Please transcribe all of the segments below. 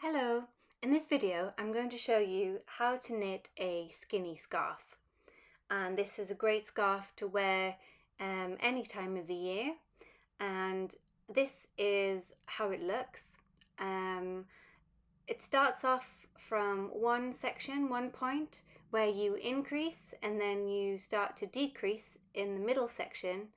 Hello, in this video I'm going to show you how to knit a skinny scarf, and this is a great scarf to wear any time of the year, and this is how it looks. It starts off from one section, one point, where you increase and then you start to decrease in the middle section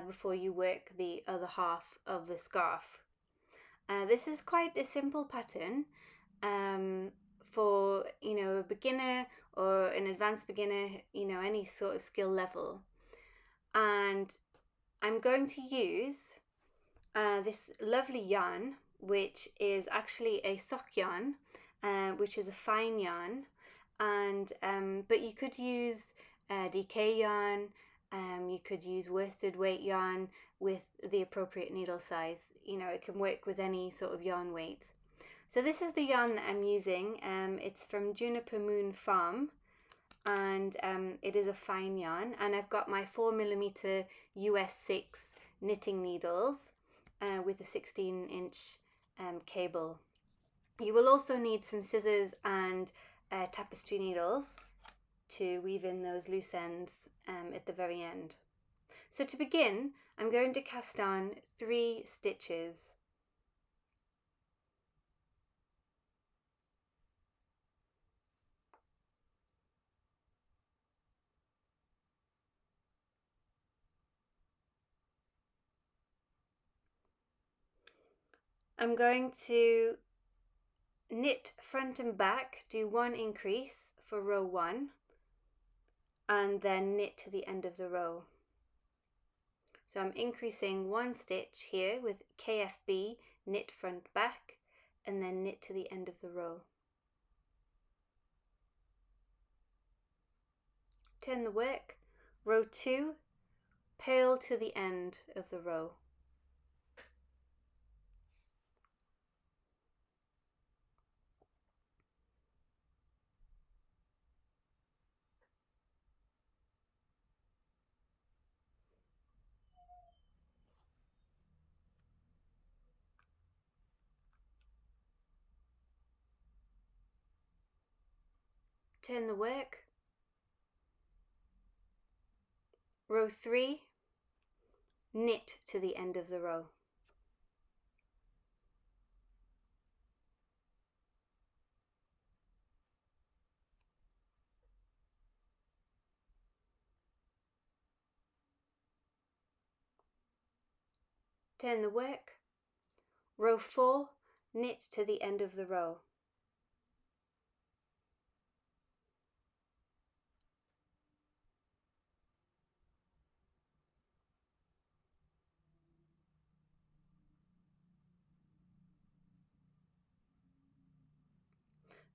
before you work the other half of the scarf. This is quite a simple pattern for a beginner or an advanced beginner, any sort of skill level. And I'm going to use this lovely yarn, which is actually a sock yarn, which is a fine yarn, and but you could use DK yarn. You could use worsted weight yarn with the appropriate needle size. It can work with any sort of yarn weight. So this is the yarn that I'm using. It's from Juniper Moon Farm, and it is a fine yarn, and I've got my 4mm US 6 knitting needles with a 16-inch cable. You will also need some scissors and tapestry needles to weave in those loose ends at the very end. So to begin, I'm going to cast on 3 stitches. I'm going to knit front and back, do 1 increase for row 1, and then knit to the end of the row. So I'm increasing 1 stitch here with KFB, knit front back, and then knit to the end of the row. Turn the work, row 2, purl to the end of the row. Turn the work, row 3, knit to the end of the row. Turn the work, row 4, knit to the end of the row.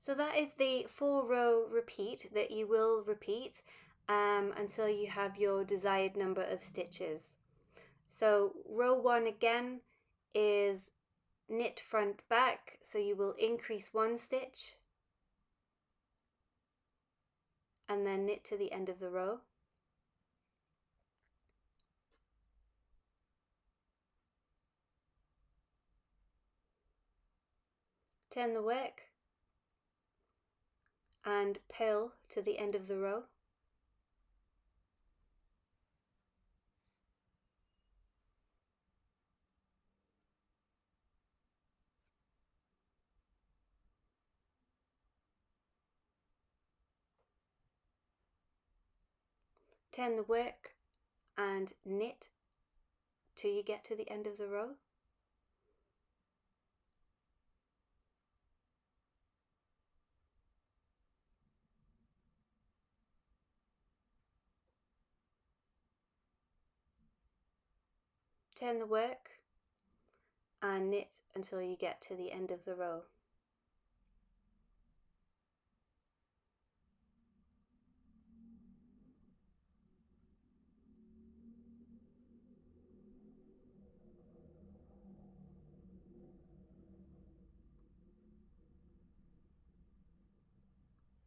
So that is the 4-row repeat that you will repeat until you have your desired number of stitches. So row 1 again is knit front back, so you will increase 1 stitch and then knit to the end of the row. Turn the work and purl to the end of the row. Turn the work and knit till you get to the end of the row. Turn the work and knit until you get to the end of the row.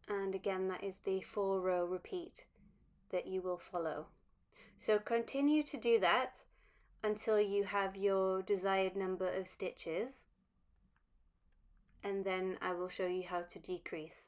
And again, that is the 4-row repeat that you will follow. So continue to do that until you have your desired number of stitches, and then I will show you how to decrease.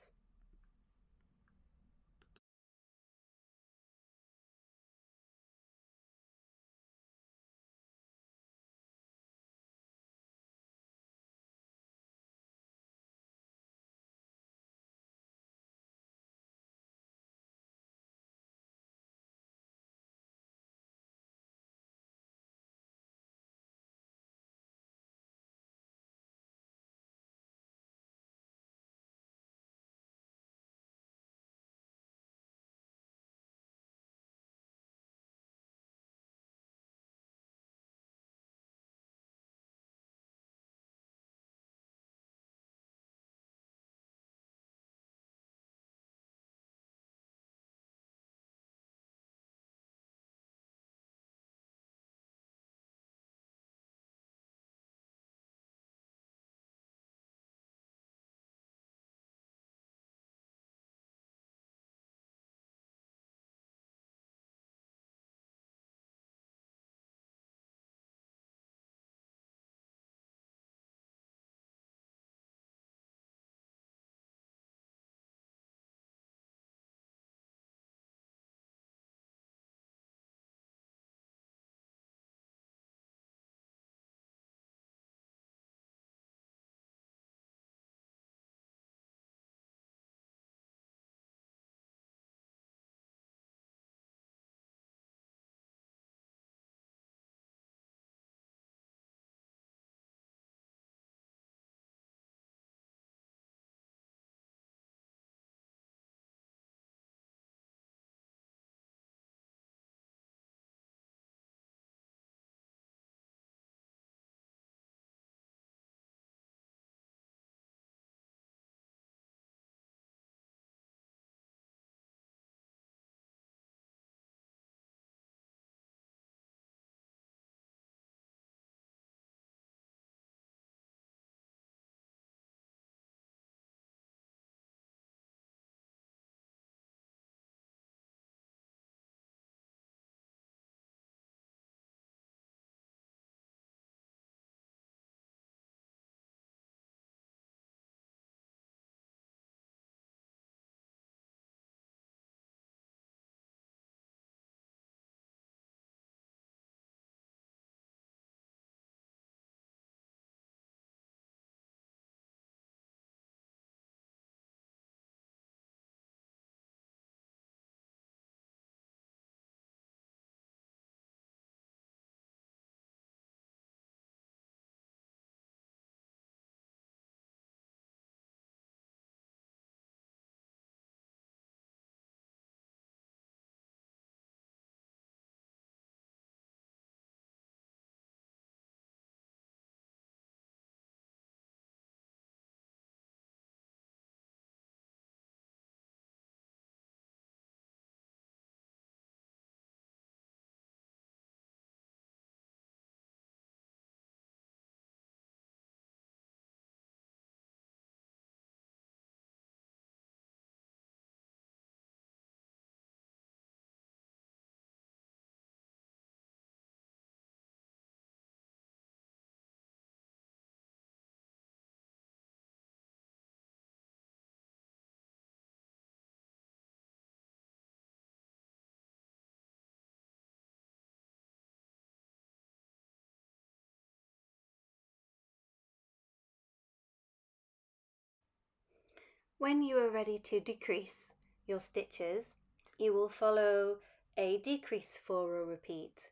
When you are ready to decrease your stitches, you will follow a decrease 4-row repeat.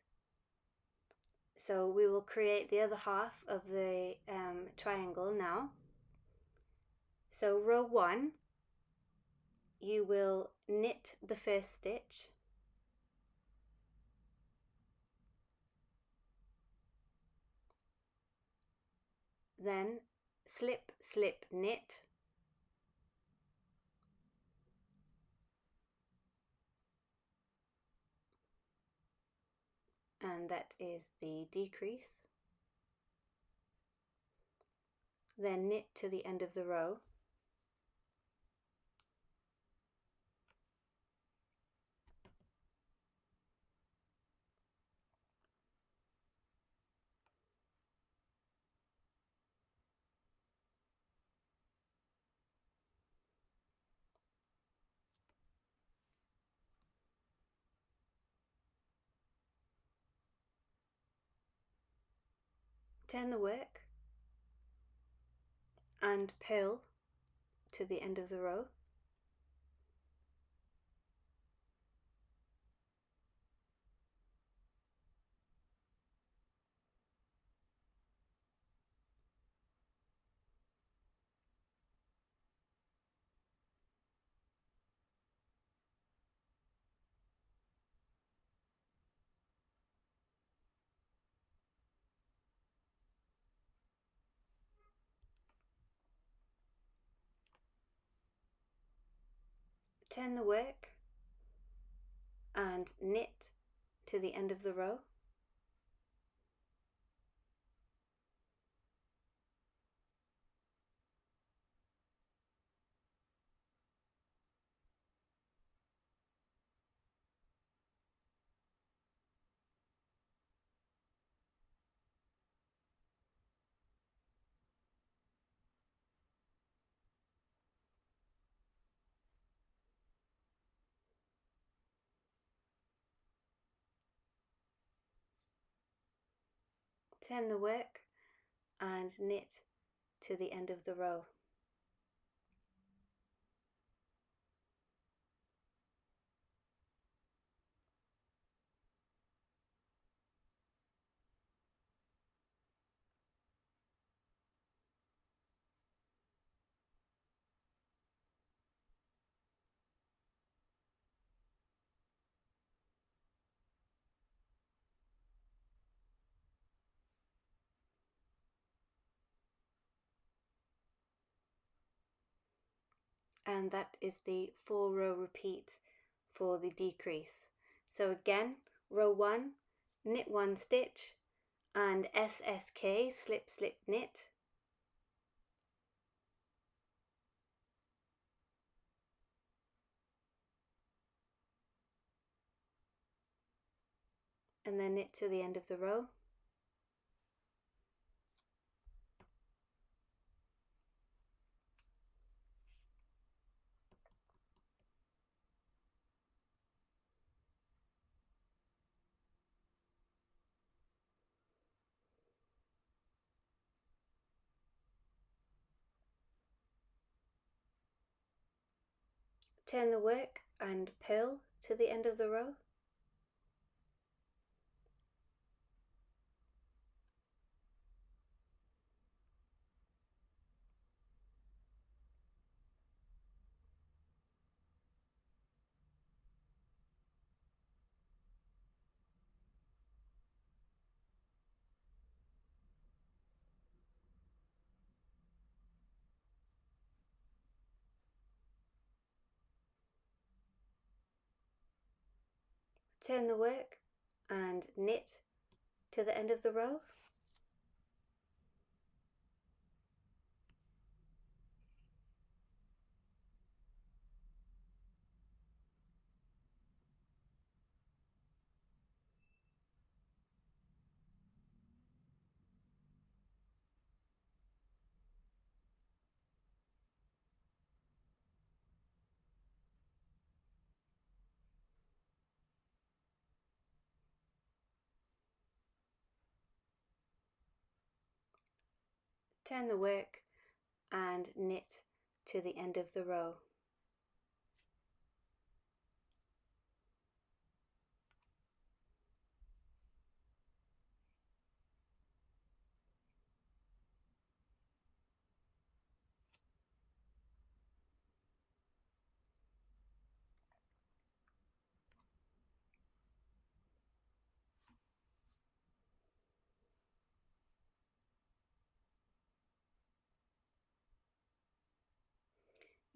So we will create the other half of the triangle now. So row 1, you will knit the first stitch, then slip, slip, knit, and that is the decrease. Then knit to the end of the row, Turn the work and purl to the end of the row. Turn the work and knit to the end of the row. Turn the work and knit to the end of the row. And that is the 4-row repeat for the decrease. So again, row 1, knit 1 stitch and SSK, slip slip knit, and then knit to the end of the row. Turn the work and purl to the end of the row. Turn the work and knit to the end of the row. Turn the work and knit to the end of the row.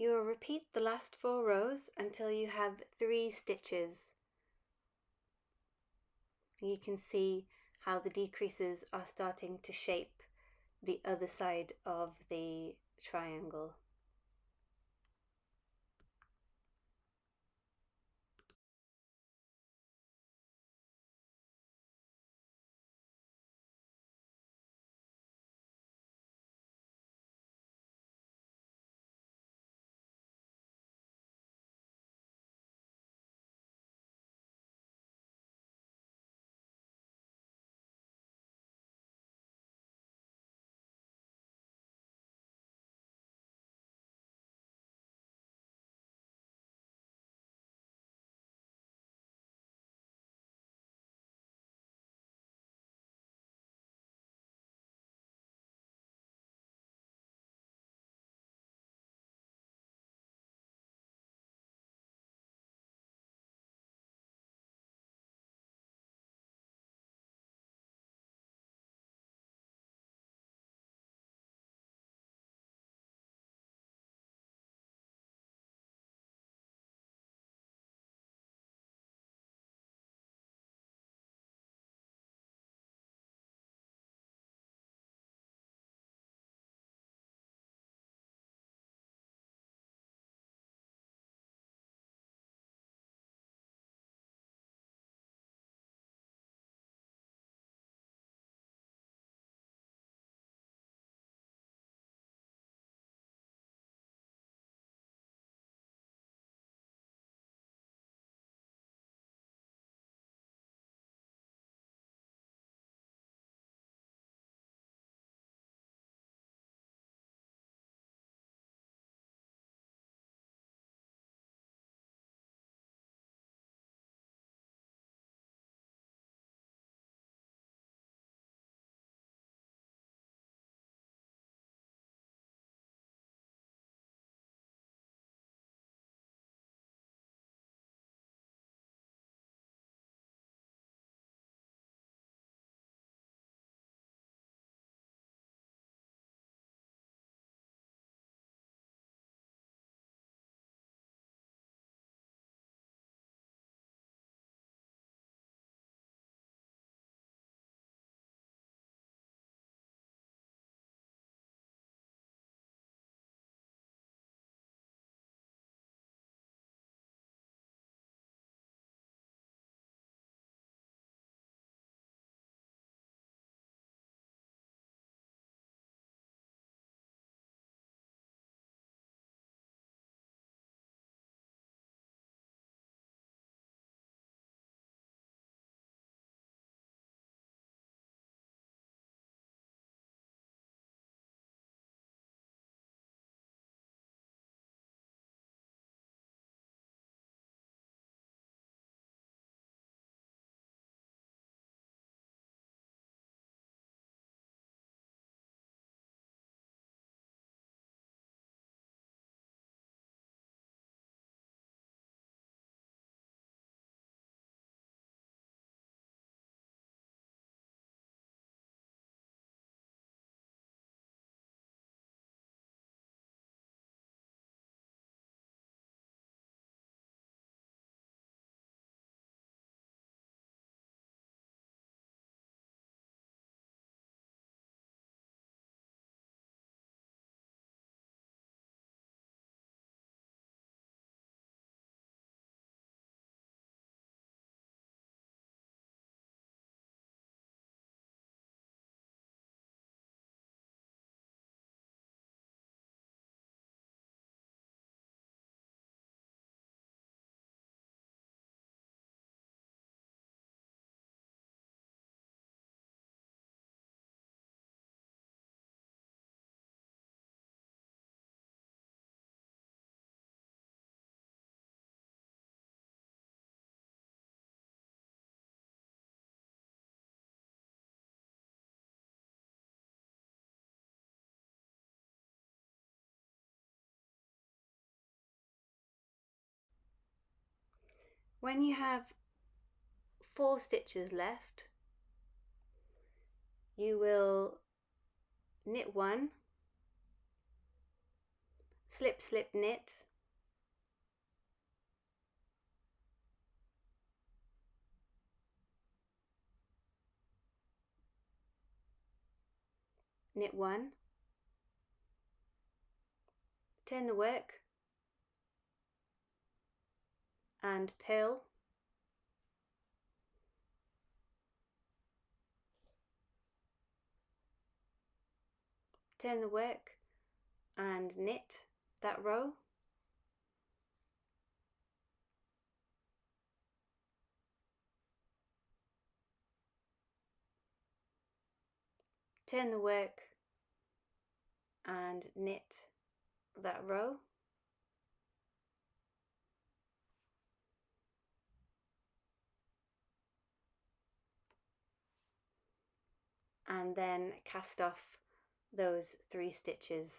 You will repeat the last 4 rows until you have 3 stitches. You can see how the decreases are starting to shape the other side of the triangle. When you have 4 stitches left, you will knit 1, slip, slip, knit, knit 1, turn the work and purl, turn the work and knit that row, turn the work and knit that row, and then cast off those 3 stitches.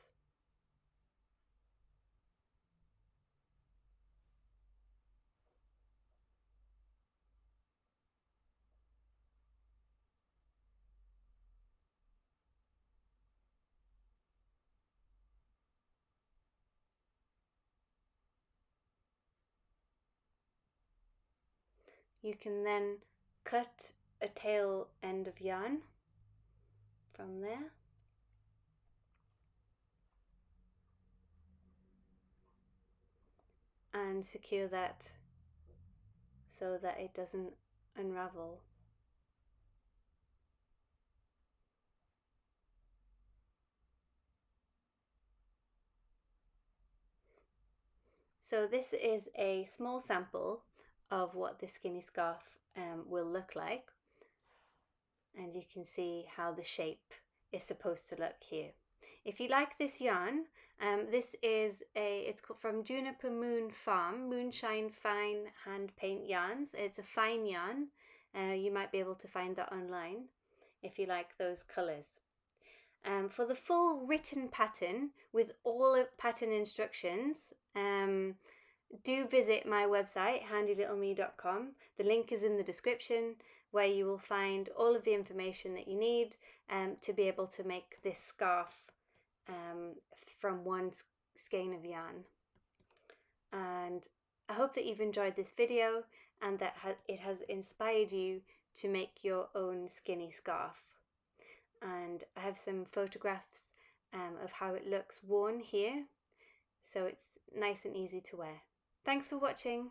You can then cut a tail end of yarn from there, and secure that so that it doesn't unravel. So this is a small sample of what the skinny scarf will look like, and you can see how the shape is supposed to look here. If you like this yarn, it's from Juniper Moon Farm, Moonshine Fine Hand Paint Yarns. It's a fine yarn. You might be able to find that online if you like those colours. For the full written pattern with all of pattern instructions, do visit my website handylittleme.com. The link is in the description, where you will find all of the information that you need to be able to make this scarf from one skein of yarn. And I hope that you've enjoyed this video and that it has inspired you to make your own skinny scarf. And I have some photographs of how it looks worn here, so it's nice and easy to wear. Thanks for watching.